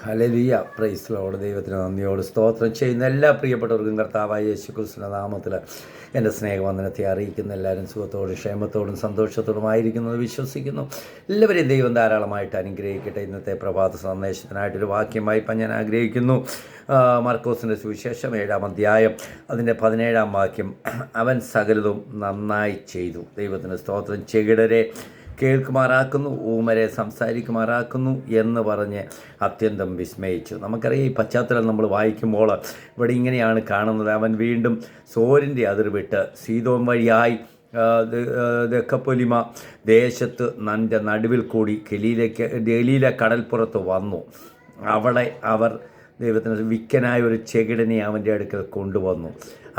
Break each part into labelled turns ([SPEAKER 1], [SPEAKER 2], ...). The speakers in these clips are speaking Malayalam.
[SPEAKER 1] Hallelujah, praise Lord. ദൈവത്തിന് നന്ദിയോട് സ്തോത്രം ചെയ്യുന്ന എല്ലാ പ്രിയപ്പെട്ടവർക്കും കർത്താവായ യേശുക്രിസ്തുവിന്റെ നാമത്തിൽ എൻ്റെ സ്നേഹവന്ദനത്തെ അറിയിക്കുന്ന എല്ലാവരും സുഖത്തോടും ക്ഷേമത്തോടും സന്തോഷത്തോടും ആയിരിക്കുന്നത് വിശ്വസിക്കുന്നു. എല്ലാവരെയും ദൈവം ധാരാളമായിട്ട് അനുഗ്രഹിക്കട്ടെ. ഇന്നത്തെ പ്രഭാത സന്ദേശത്തിനായിട്ടൊരു വാക്യമായി ഞാൻ ആഗ്രഹിക്കുന്നു. മർക്കോസിൻ്റെ സുവിശേഷം 7-ാം അധ്യായം അതിൻ്റെ 17-ാം വാക്യം. അവൻ സകലതും നന്നായി ചെയ്തു. ദൈവത്തിന് സ്തോത്രം. ചെകിടരെ കേൾക്കുമാറാക്കുന്നു, ഊമരെ സംസാരിക്കുമാറാക്കുന്നു എന്ന് പറഞ്ഞ് അത്യന്തം വിസ്മയിച്ചു. നമുക്കറിയാം, ഈ പശ്ചാത്തലം നമ്മൾ വായിക്കുമ്പോൾ ഇവിടെ ഇങ്ങനെയാണ് കാണുന്നത്. അവൻ വീണ്ടും സോരിൻ്റെ അതിർ വിട്ട് സീദോൻ വഴിയായി ദെക്കപ്പൊലിമ ദേശത്ത് നടുവിൽ കൂടി ഗലീല കടൽപ്പുറത്ത് വന്നു. അവിടെ അവർ ദൈവത്തിന് വിക്കനായ ഒരു ചെകിടനെ അവൻ്റെ അടുക്കൽ കൊണ്ടുവന്നു.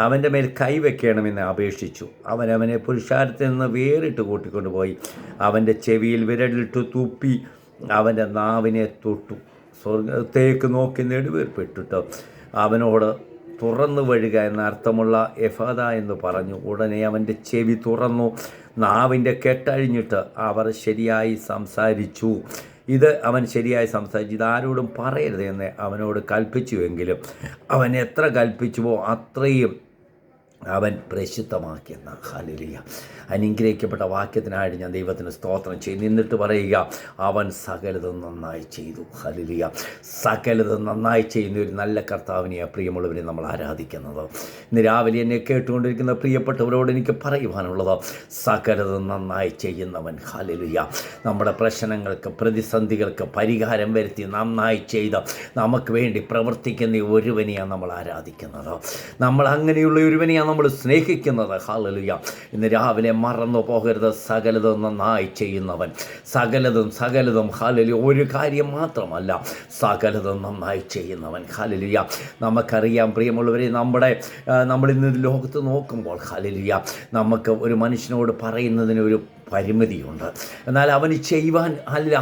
[SPEAKER 1] അവൻ്റെ മേൽ കൈവയ്ക്കണമെന്ന് അപേക്ഷിച്ചു. അവനെ പുരുഷാരത്തിൽ നിന്ന് വേറിട്ട് കൂട്ടിക്കൊണ്ടുപോയി അവൻ്റെ ചെവിയിൽ വിരലിട്ട് തുപ്പി അവൻ്റെ നാവിനെ തൊട്ടു. സ്വർഗത്തേക്ക് നോക്കി നെടുവേർപ്പെട്ടിട്ട് അവനോട് തുറന്നു വഴുക എന്ന അർത്ഥമുള്ള എഫാദ എന്ന് പറഞ്ഞു. ഉടനെ അവൻ്റെ ചെവി തുറന്നു, നാവിൻ്റെ കെട്ടഴിഞ്ഞിട്ട് അവർ ശരിയായി സംസാരിച്ചു. അവൻ ശരിയായി സംസാരിച്ചു. ഇതാരോടും പറയരുത് എന്ന് അവനോട് കൽപ്പിച്ചുവെങ്കിലും അവൻ എത്ര കൽപ്പിച്ചുവോ അത്രയും അവൻ പ്രശുദ്ധമാക്കിയെന്ന. ഹല്ലേലൂയ. അനുഗ്രഹിക്കപ്പെട്ട വാക്യത്തിനായിട്ട് ഞാൻ ദൈവത്തിന് സ്തോത്രം ചെയ്തു. നിന്നിട്ട് പറയുക, അവൻ സകലതും നന്നായി ചെയ്തു. ഹല്ലേലൂയ. സകലതും നന്നായി ചെയ്യുന്ന ഒരു നല്ല കർത്താവിനെ പ്രിയമുള്ളവരെ നമ്മൾ ആരാധിക്കുന്നത്. ഇന്ന് രാവിലെ എന്നെ കേട്ടുകൊണ്ടിരിക്കുന്ന പ്രിയപ്പെട്ടവരോട് എനിക്ക് പറയുവാനുള്ളത്, സകലതും നന്നായി ചെയ്യുന്നവൻ. ഹല്ലേലൂയ. നമ്മുടെ പ്രശ്നങ്ങൾക്ക്, പ്രതിസന്ധികൾക്ക് പരിഹാരം വരുത്തി നന്നായി ചെയ്ത് നമുക്ക് വേണ്ടി പ്രവർത്തിക്കുന്ന ഒരുവനെയാണ് നമ്മൾ ആരാധിക്കുന്നത്. നമ്മൾ അങ്ങനെയുള്ള ഒരുവനെയാണ് നമ്മൾ സ്നേഹിക്കുന്നത്. ഹല്ലേലൂയ. ഇന്ന് രാവിലെ മറന്നു പോകരുത്, സകലതും നന്നായി ചെയ്യുന്നവൻ. സകലതും ഹല്ലേലൂയ. ഒരു കാര്യം മാത്രമല്ല, സകലതും നന്നായി ചെയ്യുന്നവൻ. ഹല്ലേലൂയ. നമുക്കറിയാം പ്രിയമുള്ളവരെ, നമ്മൾ ഇന്ന് ലോകത്ത് നോക്കുമ്പോൾ ഹല്ലേലൂയ, നമുക്ക് ഒരു മനുഷ്യനോട് പറയുന്നതിന് ഒരു പരിമിതിയുണ്ട്. എന്നാൽ അവന് ചെയ്യുവാൻ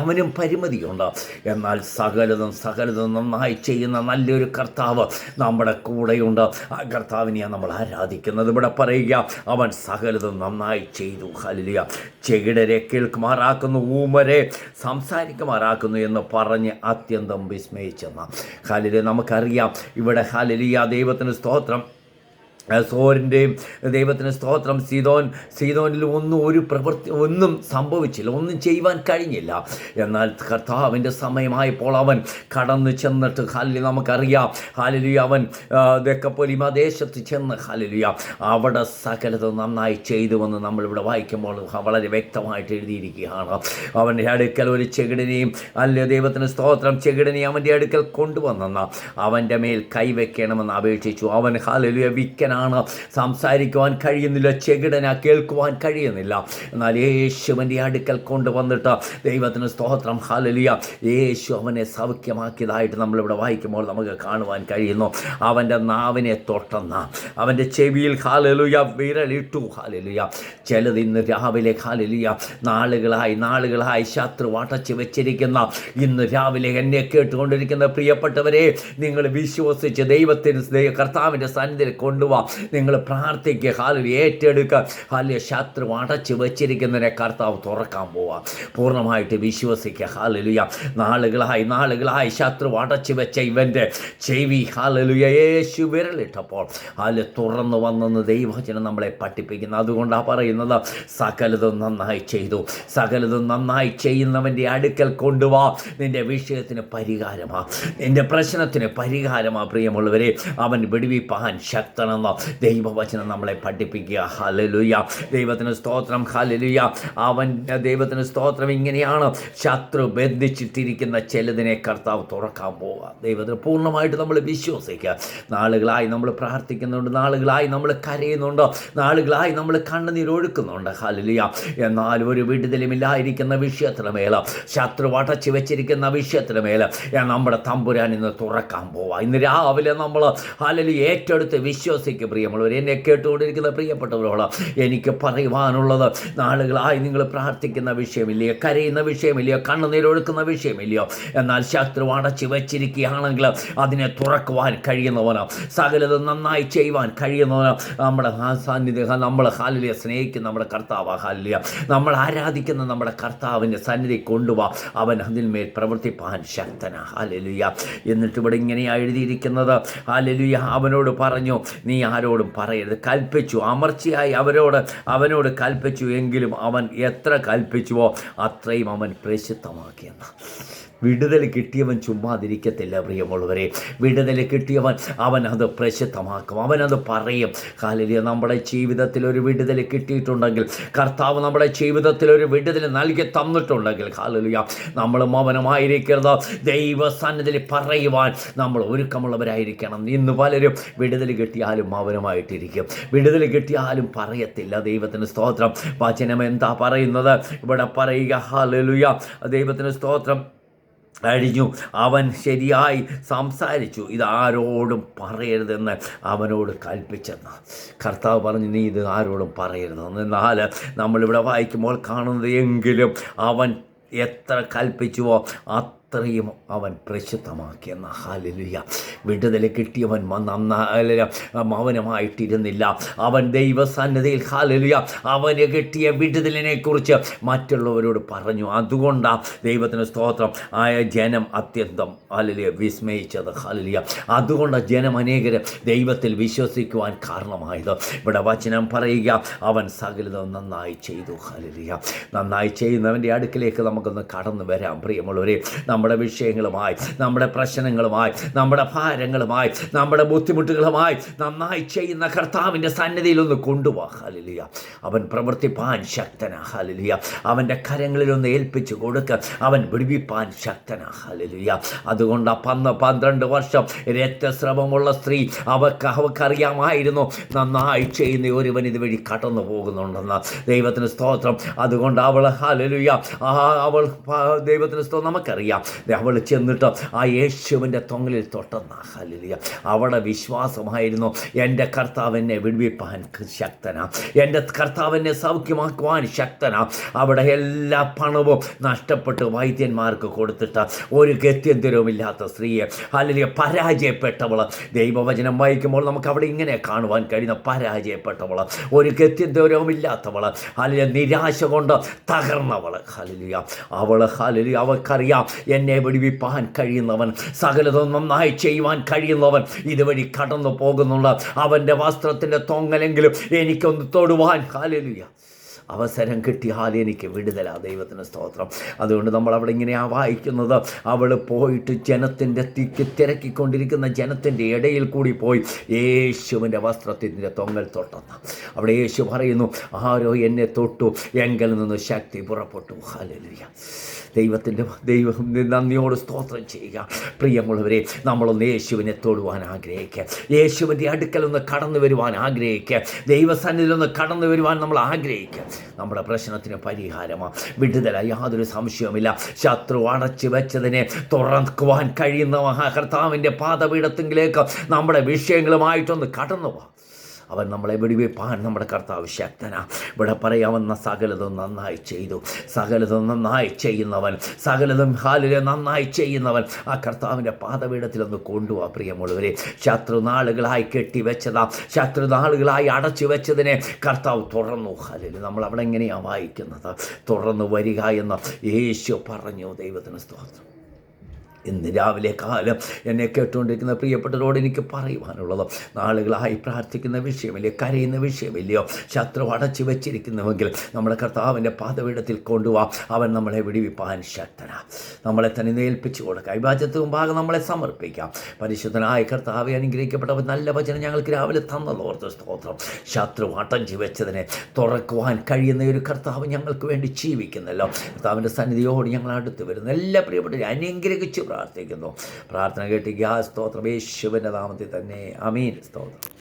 [SPEAKER 1] അവനും പരിമിതിയുണ്ട്. എന്നാൽ സകലതും നന്നായി ചെയ്യുന്ന നല്ലൊരു കർത്താവ് നമ്മുടെ കൂടെയുണ്ട്. ആ കർത്താവിനെയാണ് നമ്മൾ ആരാധിക്കുന്നത്. ഇവിടെ പറയുക, അവൻ സകലതും നന്നായി ചെയ്തു. ഹല്ലേലൂയ. ചെകിടരെ കേൾക്കുമാറാക്കുന്നു, ഊമരെ സംസാരിക്കുമാറാക്കുന്നു എന്ന് പറഞ്ഞ് അത്യന്തം വിസ്മയിച്ചെന്ന. ഹല്ലേലൂയ. നമുക്കറിയാം ഇവിടെ ഹല്ലേലൂയ, ദൈവത്തിന് സ്തോത്രം. സോരിൻ്റെയും ദൈവത്തിന് സ്തോത്രം. സീദോനിൽ ഒന്നും സംഭവിച്ചില്ല, ഒന്നും ചെയ്യുവാൻ കഴിഞ്ഞില്ല. എന്നാൽ കർത്താവിൻ്റെ സമയമായപ്പോൾ അവൻ കടന്നു ചെന്നിട്ട് നമുക്കറിയാം ഹല്ലേലൂയ, അവൻ ദെക്കപ്പൊലിമ ദേശത്ത് ചെന്ന് ഹല്ലേലൂയ അവിടെ സകലതും നന്നായി ചെയ്തുവെന്ന് നമ്മളിവിടെ വായിക്കുമ്പോൾ വളരെ വ്യക്തമായിട്ട് എഴുതിയിരിക്കുകയാണ്. അവൻ്റെ അടുക്കൽ ഒരു ചെകിടനെയും ദൈവത്തിന് സ്തോത്രം ചെകിടനെയും അവൻ്റെ അടുക്കൽ കൊണ്ടുവന്നെന്ന് അവൻ്റെ മേൽ കൈവയ്ക്കണമെന്ന് അപേക്ഷിച്ചു. അവൻ ഹല്ലേലൂയ വിക്കന, സംസാരിക്കുവാൻ കഴിയുന്നില്ല, ചെകിടന കേൾക്കുവാൻ കഴിയുന്നില്ല. എന്നാൽ യേശുവിൻ്റെ അടുക്കൽ കൊണ്ടുവന്നിട്ട് ദൈവത്തിന് സ്തോത്രം ഹല്ലേലൂയ, യേശു അവനെ സൗഖ്യമാക്കിയതായിട്ട് നമ്മളിവിടെ വായിക്കുമ്പോൾ നമുക്ക് കാണുവാൻ കഴിയുന്നു. അവൻ്റെ നാവിനെ തൊട്ടെന്ന, അവൻ്റെ ചെവിയിൽ ഹല്ലേലൂയ വിരലിട്ടു. ഹല്ലേലൂയ. ചിലത് ഇന്ന് രാവിലെ ഹല്ലേലൂയ നാളുകളായി ശത്രു അടച്ചു വെച്ചിരിക്കുന്ന, ഇന്ന് രാവിലെ എന്നെ കേട്ടുകൊണ്ടിരിക്കുന്ന പ്രിയപ്പെട്ടവരെ, നിങ്ങൾ വിശ്വസിച്ച് ദൈവത്തിന് കർത്താവിൻ്റെ സന്നിധിയിൽ കൊണ്ടുപോവാ. നിങ്ങൾ പ്രാർത്ഥിക്കുക, ഹല്ലേലൂയ, ഏറ്റെടുക്കുക. ഹല്ലേലൂയ. ശത്രു അടച്ചു വച്ചിരിക്കുന്നതിനെ കർത്താവ് തുറക്കാൻ പോവാ. പൂർണ്ണമായിട്ട് വിശ്വസിക്കുക. ഹല്ലേലൂയ. നാളുകളായി ശത്രു അടച്ചു വെച്ച ഇവൻ്റെ ചെവി ഹല്ലേലൂയ യേശു വിരലിട്ടപ്പോൾ തുറന്നു വന്നെന്ന് ദൈവവചനം നമ്മളെ പഠിപ്പിക്കുന്നു. അതുകൊണ്ടാണ് പറയുന്നത്, സകലതും നന്നായി ചെയ്തു. സകലതും നന്നായി ചെയ്യുന്നവൻ്റെ അടുക്കൽ കൊണ്ടുപോവാ. നിൻ്റെ വിഷയത്തിന് പരിഹാരമാ, നിൻ്റെ പ്രശ്നത്തിന് പരിഹാരമാ. പ്രിയമുള്ളവരെ, അവൻ വിടുവിപ്പാൻ ശക്തനെന്ന് ദൈവവചനം നമ്മളെ പഠിപ്പിക്കുക. ഹല്ലേലൂയ. ദൈവത്തിന് സ്തോത്രം. ഹല്ലേലൂയ. ദൈവത്തിന് സ്തോത്രം. ഇങ്ങനെയാണ് ശത്രു ബന്ധിച്ചിട്ടിരിക്കുന്ന ചിലതിനെ കർത്താവ് തുറക്കാൻ പോവുക. ദൈവത്തിന് പൂർണ്ണമായിട്ട് നമ്മൾ വിശ്വസിക്കുക. നാളുകളായി നമ്മൾ പ്രാർത്ഥിക്കുന്നുണ്ട്, നാളുകളായി നമ്മൾ കരയുന്നുണ്ട്, നാളുകളായി നമ്മൾ കണ്ണുനീരൊഴുക്കുന്നുണ്ട്. ഹല്ലേലൂയ. എന്നാൽ ഒരു വിടുതലുമില്ലായിരിക്കുന്ന വിഷയത്തിന് മേൽ, ശത്രു അടച്ചു വെച്ചിരിക്കുന്ന വിഷയത്തിന് മേൽ നമ്മുടെ തമ്പുരാൻ ഇന്ന് തുറക്കാൻ പോവുക. ഇന്ന് രാവിലെ നമ്മൾ ഹല്ലേലൂയ ഏറ്റെടുത്ത് വിശ്വസിക്കുക. എനിക്ക് പ്രിയമുള്ളവർ, എന്നെ കേട്ടുകൊണ്ടിരിക്കുന്ന പ്രിയപ്പെട്ടവരോട് എനിക്ക് പറയുവാനുള്ളത്, നാളുകളായി നിങ്ങൾ പ്രാർത്ഥിക്കുന്ന വിഷയമില്ലയോ, കരയുന്ന വിഷയമില്ലയോ, കണ്ണുനീരൊഴുക്കുന്ന വിഷയമില്ലയോ, എന്നാൽ ശത്രു അടച്ചു വച്ചിരിക്കുകയാണെങ്കിൽ അതിനെ തുറക്കുവാൻ കഴിയുന്നവനോ, സകലതും നന്നായി ചെയ്യുവാൻ കഴിയുന്നവനോ നമ്മുടെ സാന്നിധ്യം, നമ്മൾ ഹാലിയ സ്നേഹിക്കുന്ന നമ്മുടെ കർത്താവ്, ഹാലിയ നമ്മൾ ആരാധിക്കുന്ന നമ്മുടെ കർത്താവിൻ്റെ സന്നിധി കൊണ്ടുപോവാ, അവൻ അതിന്മേൽ പ്രവർത്തിപ്പാൻ ശക്തനാ. ഹാലലുയ. എന്നിട്ട് ഇവിടെ ഇങ്ങനെയാണ് എഴുതിയിരിക്കുന്നത്, ഹാലലുയ, അവനോട് പറഞ്ഞു, നീ ആരോടും പറയരുത്, കൽപ്പിച്ചു, അമർച്ചയായി അവനോട് കൽപ്പിച്ചു, എങ്കിലും അവൻ എത്ര കൽപ്പിച്ചുവോ അത്രയും അവൻ പ്രസിദ്ധമാക്കിയെന്ന്. വിടുതൽ കിട്ടിയവൻ ചുമ്മാതിരിക്കത്തില്ല പ്രിയമുള്ളവരെ. വിടുതൽ കിട്ടിയവൻ അവൻ അത് പ്രസിദ്ധമാക്കും, അവനത് പറയും. ഹാലലുയ. നമ്മുടെ ജീവിതത്തിൽ ഒരു വിടുതൽ കിട്ടിയിട്ടുണ്ടെങ്കിൽ, കർത്താവ് നമ്മുടെ ജീവിതത്തിൽ ഒരു വിടുതൽ നൽകി തന്നിട്ടുണ്ടെങ്കിൽ, ഹാലലുയ, നമ്മൾ മൗനമായിരിക്കരുത്. ദൈവസന്നിധിയിൽ പറയുവാൻ നമ്മൾ ഒരുക്കമുള്ളവരായിരിക്കണം. ഇന്ന് പലരും വിടുതൽ കിട്ടിയാലും മൗനമായിട്ടിരിക്കും, വിടുതൽ കിട്ടിയാലും പറയത്തില്ല. ദൈവത്തിന് സ്തോത്രം. വചനം എന്താ പറയുന്നത്? ഇവിടെ പറയുക, ഹാലലുയ, ദൈവത്തിന് സ്തോത്രം. കഴിഞ്ഞു, അവൻ ശരിയായി സംസാരിച്ചു, ഇതാരോടും പറയരുതെന്ന് അവനോട് കൽപ്പിച്ചെന്ന്. കർത്താവ് പറഞ്ഞു, നീ ഇത് ആരോടും പറയരുതെന്ന്. എന്നാൽ നമ്മളിവിടെ വായിക്കുമ്പോൾ കാണുന്നത്, എങ്കിലും അവൻ എത്ര കൽപ്പിച്ചുവോ അത്രയും അവൻ പ്രസിദ്ധമാക്കിയെന്ന. ഹാലലുയ. വിടുതൽ കിട്ടിയവൻ മൗനമായിട്ടിരുന്നില്ല. അവൻ ദൈവസന്നിധിയിൽ, ഹാലലുയ, അവന് കിട്ടിയ വിടുതലിനെക്കുറിച്ച് മറ്റുള്ളവരോട് പറഞ്ഞു. അതുകൊണ്ടാണ് ദൈവത്തിന് സ്തോത്രം ആയ ജനം അത്യന്തം, ഹാലലുയ, വിസ്മയിച്ചത്. ഹാലലുയ. അതുകൊണ്ട് ജനം അനേകർ ദൈവത്തിൽ വിശ്വസിക്കുവാൻ കാരണമായത്. ഇവിടെ വചനം പറയുക, അവൻ സകലതും നന്നായി ചെയ്തു. ഹാലലുയ. നന്നായി ചെയ്യുന്നവൻ്റെ അടുക്കിലേക്ക് നമുക്കൊന്ന് കടന്നു വരാം പ്രിയമുള്ളവരെ. നമ്മുടെ വിഷയങ്ങളുമായി, നമ്മുടെ പ്രശ്നങ്ങളുമായി, നമ്മുടെ ഭാരങ്ങളുമായി, നമ്മുടെ ബുദ്ധിമുട്ടുകളുമായി നന്നായി ചെയ്യുന്ന കർത്താവിൻ്റെ സന്നിധിയിലൊന്ന് കൊണ്ടുപോകാം. ഹല്ലേലൂയ. അവൻ പ്രവർത്തിപ്പാൻ ശക്തനാ. ഹല്ലേലൂയ. അവൻ്റെ കരങ്ങളിലൊന്ന് ഏൽപ്പിച്ചു കൊടുക്കുക, അവൻ വിടുവിപ്പാൻ ശക്തനാ. ഹല്ലേലൂയ. അതുകൊണ്ട് 12 വർഷം രക്തസ്രവമുള്ള സ്ത്രീ, അവൾക്കറിയാമായിരുന്നു നന്നായി ചെയ്യുന്ന ഒരുവൻ ഇതുവഴി കടന്നു പോകുന്നുണ്ടെന്ന്. ദൈവത്തിന് സ്തോത്രം. അതുകൊണ്ട് അവൾ, ഹല്ലേലൂയ, അവൾ ദൈവത്തിന് സ്തോത്രം, നമുക്കറിയാം, അവൾ ചെന്നിട്ട് ആ യേശുവിൻ്റെ തൊങ്ങലിൽ തൊട്ടെന്ന. ഹല്ലേലൂയ. അവളുടെ വിശ്വാസമായിരുന്നു, എൻ്റെ കർത്താവ് എന്നെ വിടുവിപ്പാൻ ശക്തനാ, എൻ്റെ കർത്താവ് എന്നെ സൗഖ്യമാക്കുവാൻ ശക്തനാ. അവിടെ എല്ലാ പണവും നഷ്ടപ്പെട്ട് വൈദ്യന്മാർക്ക് കൊടുത്തിട്ട് ഒരു ഗത്യന്തരവുമില്ലാത്ത സ്ത്രീയെ, ഹല്ലേലൂയ, പരാജയപ്പെട്ടവൾ. ദൈവവചനം വായിക്കുമ്പോൾ നമുക്ക് അവിടെ ഇങ്ങനെ കാണുവാൻ കഴിയുന്ന പരാജയപ്പെട്ടവൾ, ഒരു ഗത്യന്തരവുമില്ലാത്തവൾ, ഹല്ലേലൂയ, നിരാശ കൊണ്ട് തകർന്നവൾ. ഹല്ലേലൂയ. അവൾ, ഹല്ലേലൂയ, അവൾക്കറിയാം എന്നെ വിടുവിപ്പാൻ കഴിയുന്നവൻ, സകലതും നന്നായി ചെയ്യുവാൻ കഴിയുന്നവൻ ഇതുവഴി കടന്നു പോകുന്നുള്ള അവൻ്റെ വസ്ത്രത്തിൻ്റെ തൊങ്ങലെങ്കിലും എനിക്കൊന്ന് തൊടുവാൻ, ഹല്ലേലൂയ, അവസരം കിട്ടിയാൽ എനിക്ക് വിടുതലാ. ദൈവത്തിന് സ്തോത്രം. അതുകൊണ്ട് നമ്മൾ അവിടെ ഇങ്ങനെയാണ് വായിക്കുന്നത്, അവൾ പോയിട്ട് ജനത്തിൻ്റെ തിരക്കിക്കൊണ്ടിരിക്കുന്ന ജനത്തിൻ്റെ ഇടയിൽ കൂടി പോയി യേശുവിൻ്റെ വസ്ത്രത്തിൻ്റെ തൊങ്ങൽ തൊട്ടെന്ന്. അവിടെ യേശു പറയുന്നു, ആരോ എന്നെ തൊട്ടു, എങ്കിൽ നിന്ന് ശക്തി പുറപ്പെട്ടു. ഹല്ലേലൂയ. ദൈവം നന്ദിയോട് സ്തോത്രം ചെയ്യുക. പ്രിയമുള്ളവരെ, നമ്മളൊന്ന് യേശുവിനെ തൊടുവാൻ ആഗ്രഹിക്കുക, യേശുവിൻ്റെ അടുക്കലൊന്ന് കടന്നു വരുവാൻ ആഗ്രഹിക്കുക, ദൈവസന്നിധിയിലൊന്ന് കടന്നു വരുവാൻ നമ്മൾ ആഗ്രഹിക്കുക. നമ്മുടെ പ്രശ്നത്തിന് പരിഹാരമാണ്, വിടുതല, യാതൊരു സംശയവുമില്ല. ശത്രു അടച്ചു വെച്ചതിനെ തുറക്കുവാൻ കഴിയുന്ന കർത്താവിൻ്റെ പാദപീഠത്തിലേക്ക് നമ്മുടെ വിഷയങ്ങളുമായിട്ടൊന്ന് കടന്നു പോവാം. അവൻ നമ്മളെ വിടുവിപ്പാൻ നമ്മുടെ കർത്താവ് ശക്തനാ. ഇവിടെ പറയാവുന്ന സകലതും നന്നായി ചെയ്തു, സകലതും നന്നായി ചെയ്യുന്നവൻ, സകലതും ഹാലിലെ നന്നായി ചെയ്യുന്നവൻ ആ കർത്താവിൻ്റെ പാദപീഠത്തിലൊന്ന് കൊണ്ടുപോവാ. പ്രിയമുള്ളവരെ, ശത്രുനാളുകളായി കെട്ടിവെച്ചതാ, ശത്രുനാളുകളായി അടച്ചു വെച്ചതിനെ കർത്താവ് തുറന്നു. ഹാലിൽ നമ്മൾ അവിടെ എങ്ങനെയാണ് വായിക്കുന്നത്? തുറന്നു വരിക എന്ന് യേശു പറഞ്ഞു. ദൈവത്തിന് സ്തോത്രം. ഇന്ന് രാവിലെ കാലം എന്നെ കേട്ടുകൊണ്ടിരിക്കുന്ന പ്രിയപ്പെട്ടവരോട് എനിക്ക് പറയുവാനുള്ളത്, നാളുകളായി പ്രാർത്ഥിക്കുന്ന വിഷയമില്ലയോ, കരയുന്ന വിഷയമില്ലയോ, ശത്രു അടച്ചു വെച്ചിരിക്കുന്നുവെങ്കിൽ നമ്മുടെ കർത്താവിൻ്റെ പാദപീഠത്തിൽ കൊണ്ടുപോവാം. അവൻ നമ്മളെ വിടുവിപ്പാൻ ശക്തനാ. നമ്മളെ തന്നെ ഏൽപ്പിച്ചു കൊടുക്കാം, വിഭാജനത്തിന് മുമ്പാകെ നമ്മളെ സമർപ്പിക്കാം. പരിശുദ്ധനായ കർത്താവെ, അനുഗ്രഹിക്കപ്പെട്ടവൻ നല്ല വചനം ഞങ്ങൾക്ക് രാവിലെ തന്നതോർത്ത് സ്തോത്രം. ശത്രു അടച്ചു വെച്ചതിനെ തുറക്കുവാൻ കഴിയുന്ന ഒരു കർത്താവ് ഞങ്ങൾക്ക് വേണ്ടി ജീവിക്കുന്നല്ലോ. കർത്താവിൻ്റെ സന്നിധിയോട് ഞങ്ങൾ അടുത്ത് വരുന്നു. എല്ലാ പ്രിയപ്പെട്ടവരും അനുഗ്രഹിച്ചു പ്രാർത്ഥിക്കുന്നു. പ്രാർത്ഥന കേട്ട് സ്തോത്രം. യേശുവിൻ്റെ നാമത്തിൽ തന്നെ. ആമീൻ. സ്തോത്രം.